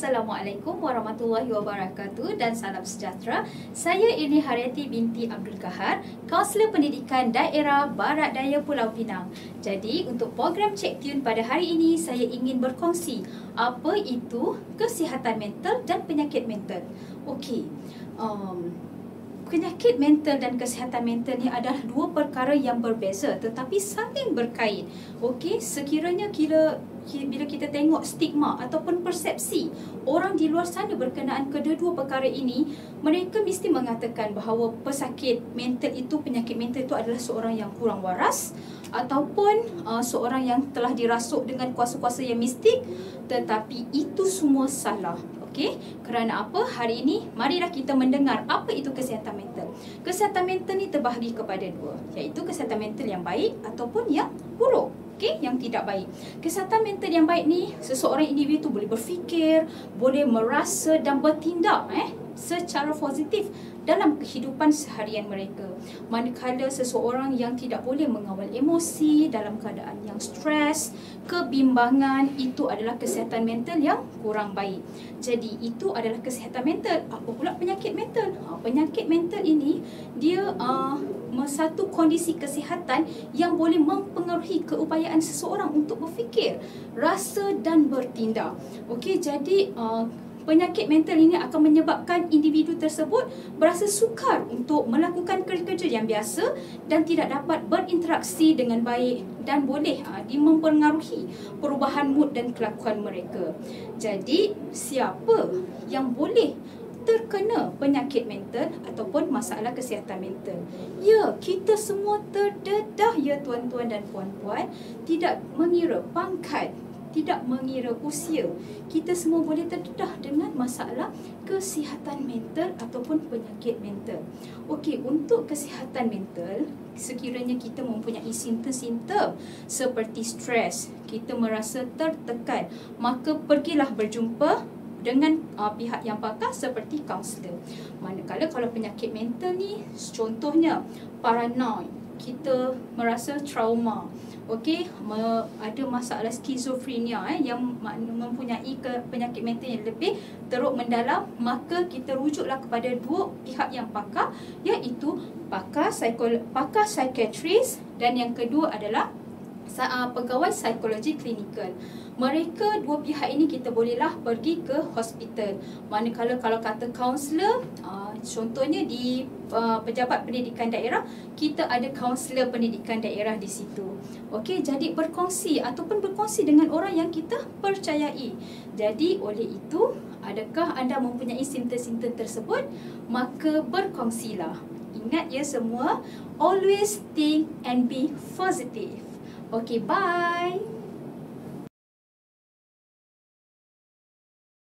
Assalamualaikum warahmatullahi wabarakatuh dan salam sejahtera. Saya Irni Haryati binti Abdul Kahar, Kaunselor Pendidikan Daerah Barat Daya Pulau Pinang. Jadi untuk program Check Tune pada hari ini, saya ingin berkongsi apa itu kesihatan mental dan penyakit mental. Okey, penyakit mental dan kesihatan mental ni adalah dua perkara yang berbeza tetapi saling berkait. Okey, sekiranya bila kita tengok stigma ataupun persepsi orang di luar sana berkenaan kedua-dua perkara ini, mereka mesti mengatakan bahawa pesakit mental itu, penyakit mental itu adalah seorang yang kurang waras ataupun seorang yang telah dirasuk dengan kuasa-kuasa yang mistik, tetapi itu semua salah. Okey, kerana apa? Hari ini marilah kita mendengar apa itu kesihatan mental. Kesihatan mental ni terbahagi kepada dua, iaitu kesihatan mental yang baik ataupun yang buruk. Okey, yang tidak baik. Kesihatan mental yang baik ni, seseorang individu boleh berfikir, boleh merasa dan bertindak secara positif dalam kehidupan seharian mereka. Manakala seseorang yang tidak boleh mengawal emosi dalam keadaan yang stres, kebimbangan, itu adalah kesihatan mental yang kurang baik. Jadi itu adalah kesihatan mental. Apa pula penyakit mental? Penyakit mental ini dia satu kondisi kesihatan yang boleh mempengaruhi keupayaan seseorang untuk berfikir, rasa dan bertindak. Okey, jadi penyakit mental ini akan menyebabkan individu tersebut berasa sukar untuk melakukan kerja-kerja yang biasa dan tidak dapat berinteraksi dengan baik dan boleh mempengaruhi perubahan mood dan kelakuan mereka. Jadi, siapa yang boleh terkena penyakit mental ataupun masalah kesihatan mental? Ya, kita semua terdedah ya tuan-tuan dan puan-puan, tidak mengira pangkat, tidak mengira usia, kita semua boleh terdedah dengan masalah kesihatan mental ataupun penyakit mental. Okey, untuk kesihatan mental, sekiranya kita mempunyai simptom-simptom seperti stres, kita merasa tertekan, maka pergilah berjumpa dengan pihak yang pakar seperti kaunselor. Manakala kalau penyakit mental ni, contohnya paranoid, kita merasa trauma, okey, ada masalah skizofrenia yang mempunyai penyakit mental yang lebih teruk mendalam, maka kita rujuklah kepada dua pihak yang pakar, iaitu pakar psikiatris dan yang kedua adalah pegawai psikologi klinikal. Mereka dua pihak ini kita bolehlah pergi ke hospital. Manakala kalau kata kaunselor, contohnya di pejabat pendidikan daerah, kita ada kaunselor pendidikan daerah di situ. Okey, jadi berkongsi dengan orang yang kita percayai. Jadi oleh itu, adakah anda mempunyai simptom-simptom tersebut? Maka berkongsilah. Ingat ya semua, always think and be positive. Okay, bye.